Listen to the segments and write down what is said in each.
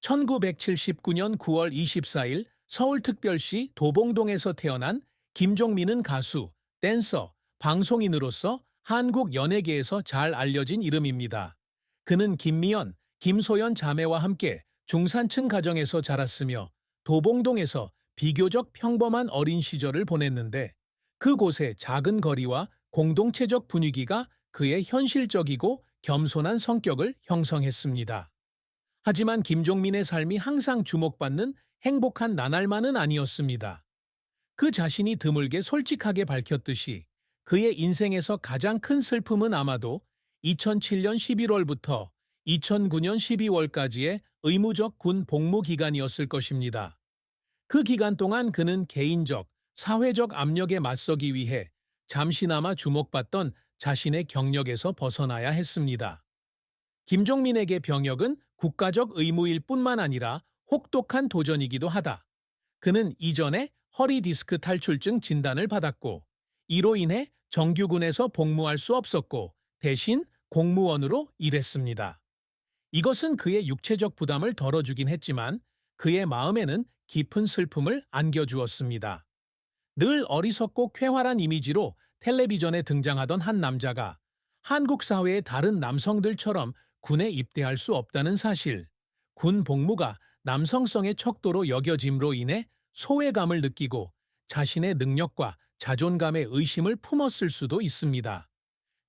1979년 9월 24일 서울특별시 도봉동에서 태어난 김종민은 가수, 댄서, 방송인으로서 한국 연예계에서 잘 알려진 이름입니다. 그는 김미연, 김소연 자매와 함께 중산층 가정에서 자랐으며 도봉동에서 비교적 평범한 어린 시절을 보냈는데 그곳의 작은 거리와 공동체적 분위기가 그의 현실적이고 겸손한 성격을 형성했습니다. 하지만 김종민의 삶이 항상 주목받는 행복한 나날만은 아니었습니다. 그 자신이 드물게 솔직하게 밝혔듯이 그의 인생에서 가장 큰 슬픔은 아마도 2007년 11월부터 2009년 12월까지의 의무적 군 복무 기간이었을 것입니다. 그 기간 동안 그는 개인적, 사회적 압력에 맞서기 위해 잠시나마 주목받던 자신의 경력에서 벗어나야 했습니다. 김종민에게 병역은 국가적 의무일 뿐만 아니라 혹독한 도전이기도 하다. 그는 이전에 허리 디스크 탈출증 진단을 받았고, 이로 인해 정규군에서 복무할 수 없었고, 대신 공무원으로 일했습니다. 이것은 그의 육체적 부담을 덜어주긴 했지만, 그의 마음에는 깊은 슬픔을 안겨주었습니다. 늘 어리석고 쾌활한 이미지로 텔레비전에 등장하던 한 남자가 한국 사회의 다른 남성들처럼 군에 입대할 수 없다는 사실, 군 복무가 남성성의 척도로 여겨짐으로 인해 소외감을 느끼고 자신의 능력과 자존감에 의심을 품었을 수도 있습니다.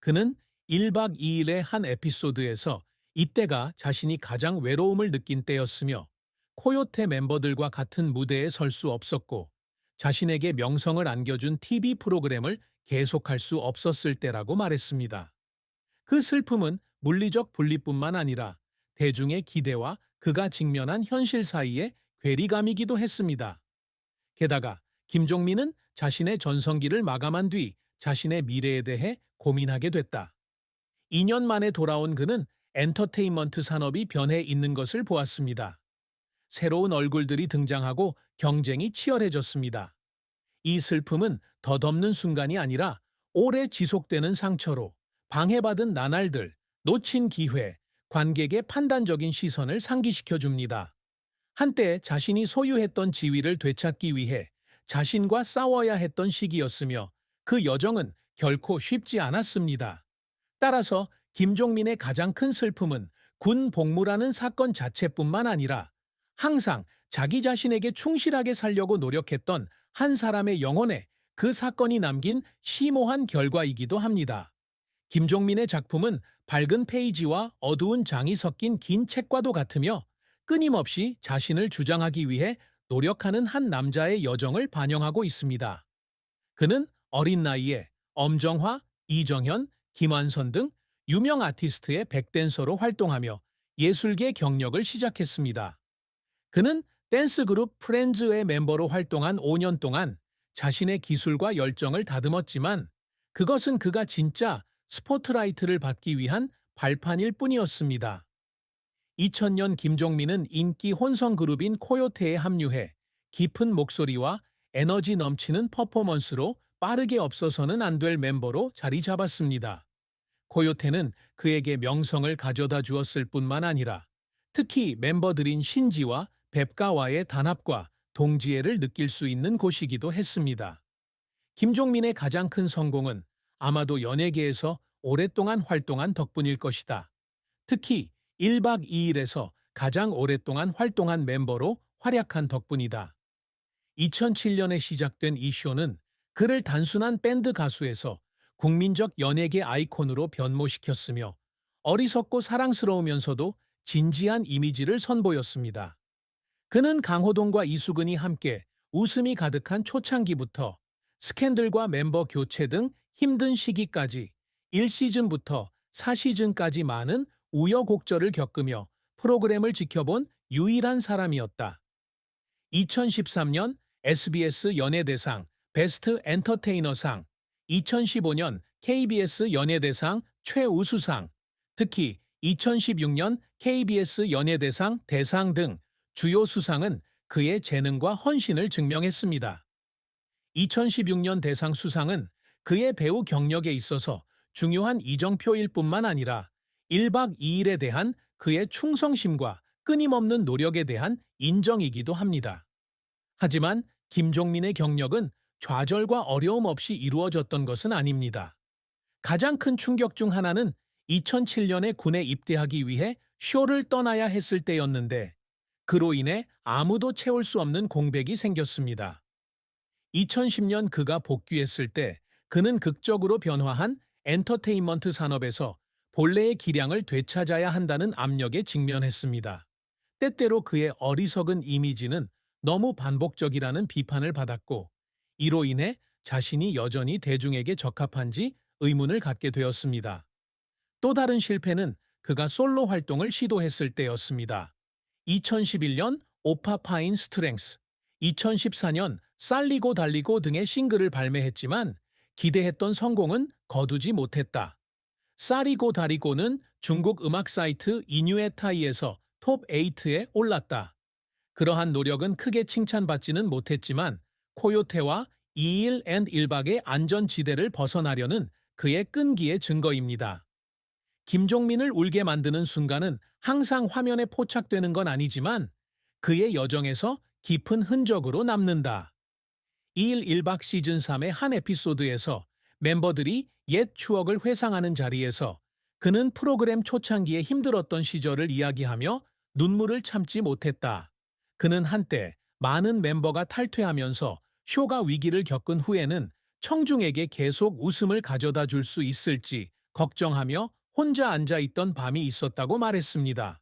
그는 1박 2일의 한 에피소드에서 이때가 자신이 가장 외로움을 느낀 때였으며 코요테 멤버들과 같은 무대에 설 수 없었고 자신에게 명성을 안겨준 TV 프로그램을 계속할 수 없었을 때라고 말했습니다. 그 슬픔은 물리적 분리뿐만 아니라 대중의 기대와 그가 직면한 현실 사이의 괴리감이기도 했습니다. 게다가 김종민은 자신의 전성기를 마감한 뒤 자신의 미래에 대해 고민하게 됐다. 2년 만에 돌아온 그는 엔터테인먼트 산업이 변해 있는 것을 보았습니다. 새로운 얼굴들이 등장하고 경쟁이 치열해졌습니다. 이 슬픔은 덧없는 순간이 아니라 오래 지속되는 상처로 방해받은 나날들, 놓친 기회, 관객의 판단적인 시선을 상기시켜 줍니다. 한때 자신이 소유했던 지위를 되찾기 위해 자신과 싸워야 했던 시기였으며 그 여정은 결코 쉽지 않았습니다. 따라서 김종민의 가장 큰 슬픔은 군 복무라는 사건 자체뿐만 아니라 항상 자기 자신에게 충실하게 살려고 노력했던 한 사람의 영혼에 그 사건이 남긴 심오한 결과이기도 합니다. 김종민의 작품은 밝은 페이지와 어두운 장이 섞인 긴 책과도 같으며 끊임없이 자신을 주장하기 위해 노력하는 한 남자의 여정을 반영하고 있습니다. 그는 어린 나이에 엄정화, 이정현, 김완선 등 유명 아티스트의 백댄서로 활동하며 예술계 경력을 시작했습니다. 그는 댄스 그룹 프렌즈의 멤버로 활동한 5년 동안 자신의 기술과 열정을 다듬었지만 그것은 그가 진짜 스포트라이트를 받기 위한 발판일 뿐이었습니다. 2000년 김종민은 인기 혼성 그룹인 코요테에 합류해 깊은 목소리와 에너지 넘치는 퍼포먼스로 빠르게 없어서는 안 될 멤버로 자리 잡았습니다. 코요테는 그에게 명성을 가져다 주었을 뿐만 아니라 특히 멤버들인 신지와 뱁가와의 단합과 동지애를 느낄 수 있는 곳이기도 했습니다. 김종민의 가장 큰 성공은 아마도 연예계에서 오랫동안 활동한 덕분일 것이다. 특히 1박 2일에서 가장 오랫동안 활동한 멤버로 활약한 덕분이다. 2007년에 시작된 이 쇼는 그를 단순한 밴드 가수에서 국민적 연예계 아이콘으로 변모시켰으며 어리석고 사랑스러우면서도 진지한 이미지를 선보였습니다. 그는 강호동과 이수근이 함께 웃음이 가득한 초창기부터 스캔들과 멤버 교체 등 힘든 시기까지 1시즌부터 4시즌까지 많은 우여곡절을 겪으며 프로그램을 지켜본 유일한 사람이었다. 2013년 SBS 연예대상 베스트 엔터테이너상, 2015년 KBS 연예대상 최우수상, 특히 2016년 KBS 연예대상 대상 등 주요 수상은 그의 재능과 헌신을 증명했습니다. 2016년 대상 수상은 그의 배우 경력에 있어서 중요한 이정표일 뿐만 아니라 1박 2일에 대한 그의 충성심과 끊임없는 노력에 대한 인정이기도 합니다. 하지만 김종민의 경력은 좌절과 어려움 없이 이루어졌던 것은 아닙니다. 가장 큰 충격 중 하나는 2007년에 군에 입대하기 위해 쇼를 떠나야 했을 때였는데 그로 인해 아무도 채울 수 없는 공백이 생겼습니다. 2010년 그가 복귀했을 때 그는 극적으로 변화한 엔터테인먼트 산업에서 본래의 기량을 되찾아야 한다는 압력에 직면했습니다. 때때로 그의 어리석은 이미지는 너무 반복적이라는 비판을 받았고 이로 인해 자신이 여전히 대중에게 적합한지 의문을 갖게 되었습니다. 또 다른 실패는 그가 솔로 활동을 시도했을 때였습니다. 2011년 오파파인 스트렝스, 2014년 쌀리고 달리고 등의 싱글을 발매했지만 기대했던 성공은 거두지 못했다. 쌀이고 다리고는 중국 음악 사이트 이뉴에타이에서 톱 8에 올랐다. 그러한 노력은 크게 칭찬받지는 못했지만 코요테와 2일 앤 1박의 안전지대를 벗어나려는 그의 끈기의 증거입니다. 김종민을 울게 만드는 순간은 항상 화면에 포착되는 건 아니지만 그의 여정에서 깊은 흔적으로 남는다. 2일 1박 시즌3의 한 에피소드에서 멤버들이 옛 추억을 회상하는 자리에서 그는 프로그램 초창기에 힘들었던 시절을 이야기하며 눈물을 참지 못했다. 그는 한때 많은 멤버가 탈퇴하면서 쇼가 위기를 겪은 후에는 청중에게 계속 웃음을 가져다 줄 수 있을지 걱정하며 혼자 앉아있던 밤이 있었다고 말했습니다.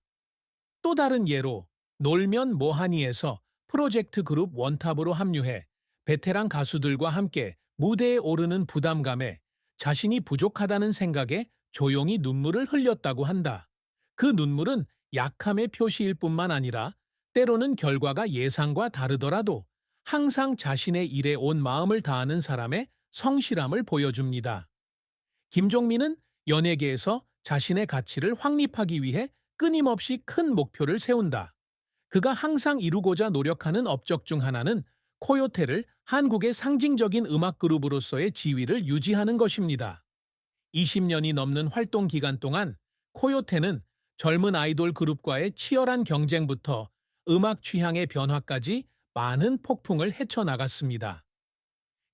또 다른 예로 놀면 뭐하니에서 프로젝트 그룹 원탑으로 합류해 베테랑 가수들과 함께 무대에 오르는 부담감에 자신이 부족하다는 생각에 조용히 눈물을 흘렸다고 한다. 그 눈물은 약함의 표시일 뿐만 아니라 때로는 결과가 예상과 다르더라도 항상 자신의 일에 온 마음을 다하는 사람의 성실함을 보여줍니다. 김종민은 연예계에서 자신의 가치를 확립하기 위해 끊임없이 큰 목표를 세운다. 그가 항상 이루고자 노력하는 업적 중 하나는 코요테를 한국의 상징적인 음악 그룹으로서의 지위를 유지하는 것입니다. 20년이 넘는 활동 기간 동안 코요테는 젊은 아이돌 그룹과의 치열한 경쟁부터 음악 취향의 변화까지 많은 폭풍을 헤쳐나갔습니다.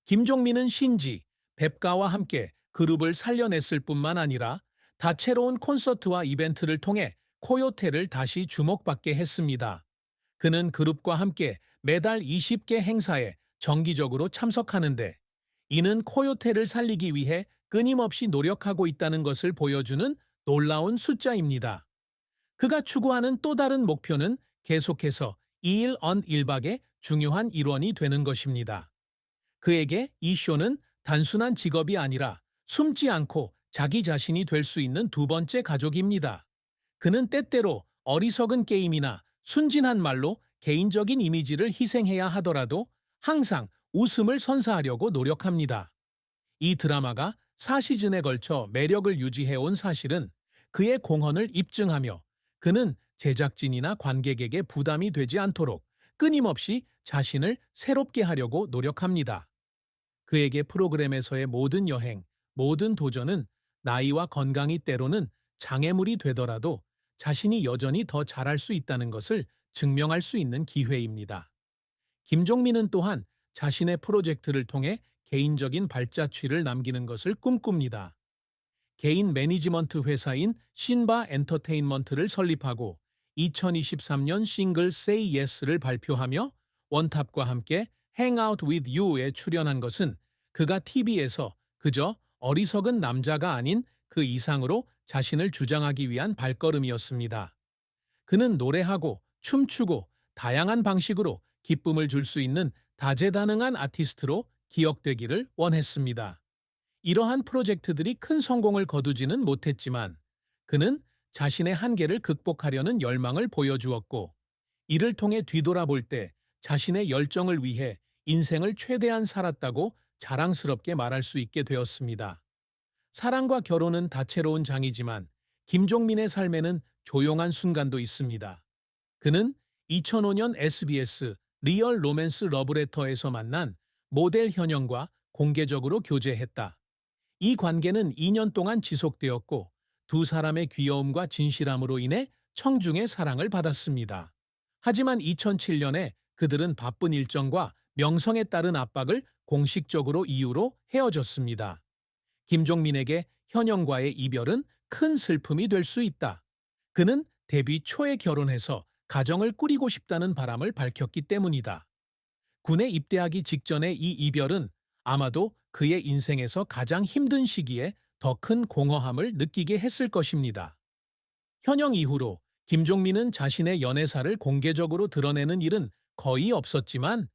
김종민은 신지, 뱁가와 함께 그룹을 살려냈을 뿐만 아니라 다채로운 콘서트와 이벤트를 통해 코요테를 다시 주목받게 했습니다. 그는 그룹과 함께 매달 20개 행사에 정기적으로 참석하는데 이는 코요테를 살리기 위해 끊임없이 노력하고 있다는 것을 보여주는 놀라운 숫자입니다. 그가 추구하는 또 다른 목표는 계속해서 2일 언 1박의 중요한 일원이 되는 것입니다. 그에게 이 쇼는 단순한 직업이 아니라 숨지 않고 자기 자신이 될 수 있는 두 번째 가족입니다. 그는 때때로 어리석은 게임이나 순진한 말로 개인적인 이미지를 희생해야 하더라도 항상 웃음을 선사하려고 노력합니다. 이 드라마가 4시즌에 걸쳐 매력을 유지해온 사실은 그의 공헌을 입증하며 그는 제작진이나 관객에게 부담이 되지 않도록 끊임없이 자신을 새롭게 하려고 노력합니다. 그에게 프로그램에서의 모든 여행, 모든 도전은 나이와 건강이 때로는 장애물이 되더라도 자신이 여전히 더 잘할 수 있다는 것을 증명할 수 있는 기회입니다. 김종민은 또한 자신의 프로젝트를 통해 개인적인 발자취를 남기는 것을 꿈꿉니다. 개인 매니지먼트 회사인 신바 엔터테인먼트를 설립하고 2023년 싱글 Say Yes를 발표하며 원탑과 함께 Hang Out With You에 출연한 것은 그가 TV에서 그저 어리석은 남자가 아닌 그 이상으로 자신을 주장하기 위한 발걸음이었습니다. 그는 노래하고 춤추고 다양한 방식으로 기쁨을 줄 수 있는 다재다능한 아티스트로 기억되기를 원했습니다. 이러한 프로젝트들이 큰 성공을 거두지는 못했지만 그는 자신의 한계를 극복하려는 열망을 보여주었고 이를 통해 뒤돌아볼 때 자신의 열정을 위해 인생을 최대한 살았다고 자랑스럽게 말할 수 있게 되었습니다. 사랑과 결혼은 다채로운 장이지만 김종민의 삶에는 조용한 순간도 있습니다. 그는 2005년 SBS 리얼 로맨스 러브레터에서 만난 모델 현영과 공개적으로 교제했다. 이 관계는 2년 동안 지속되었고 두 사람의 귀여움과 진실함으로 인해 청중의 사랑을 받았습니다. 하지만 2007년에 그들은 바쁜 일정과 명성에 따른 압박을 공식적으로 이유로 헤어졌습니다. 김종민에게 현영과의 이별은 큰 슬픔이 될 수 있다. 그는 데뷔 초에 결혼해서 가정을 꾸리고 싶다는 바람을 밝혔기 때문이다. 군에 입대하기 직전의 이 이별은 아마도 그의 인생에서 가장 힘든 시기에 더 큰 공허함을 느끼게 했을 것입니다. 현영 이후로 김종민은 자신의 연애사를 공개적으로 드러내는 일은 거의 없었지만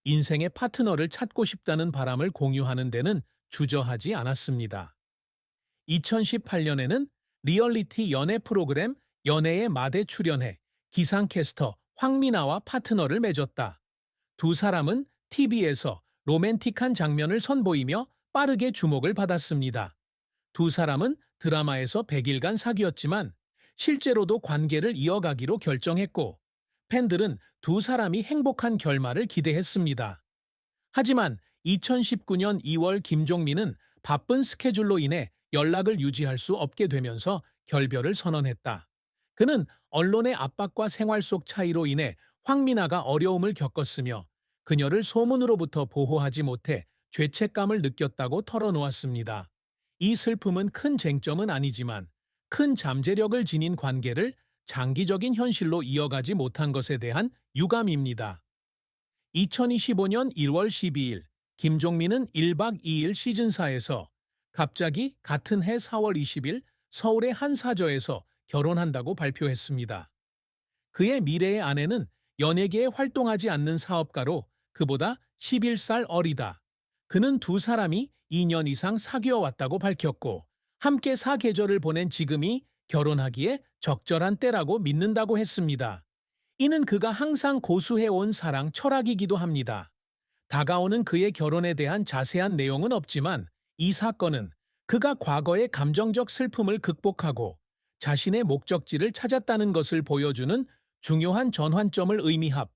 인생의 파트너를 찾고 싶다는 바람을 공유하는 데는 주저하지 않았습니다. 2018년에는 리얼리티 연애 프로그램 연애의 맛에 출연해 기상캐스터 황미나와 파트너를 맺었다. 두 사람은 TV에서 로맨틱한 장면을 선보이며 빠르게 주목을 받았습니다. 두 사람은 드라마에서 100일간 사귀었지만 실제로도 관계를 이어가기로 결정했고 팬들은 두 사람이 행복한 결말을 기대했습니다. 하지만 2019년 2월 김종민은 바쁜 스케줄로 인해 연락을 유지할 수 없게 되면서 결별을 선언했다. 그는 언론의 압박과 생활 속 차이로 인해 황미나가 어려움을 겪었으며 그녀를 소문으로부터 보호하지 못해 죄책감을 느꼈다고 털어놓았습니다. 이 슬픔은 큰 쟁점은 아니지만 큰 잠재력을 지닌 관계를 장기적인 현실로 이어가지 못한 것에 대한 유감입니다. 2025년 1월 12일 김종민은 1박 2일 시즌4에서 갑자기 같은 해 4월 20일 서울의 한 사저에서 결혼한다고 발표했습니다. 그의 미래의 아내는 연예계에 활동하지 않는 사업가로 그보다 11살 어리다. 그는 두 사람이 2년 이상 사귀어 왔다고 밝혔고 함께 사계절을 보낸 지금이 결혼하기에 적절한 때라고 믿는다고 했습니다. 이는 그가 항상 고수해온 사랑 철학이기도 합니다. 다가오는 그의 결혼에 대한 자세한 내용은 없지만 이 사건은 그가 과거의 감정적 슬픔을 극복하고 자신의 목적지를 찾았다는 것을 보여주는 중요한 전환점을 의미합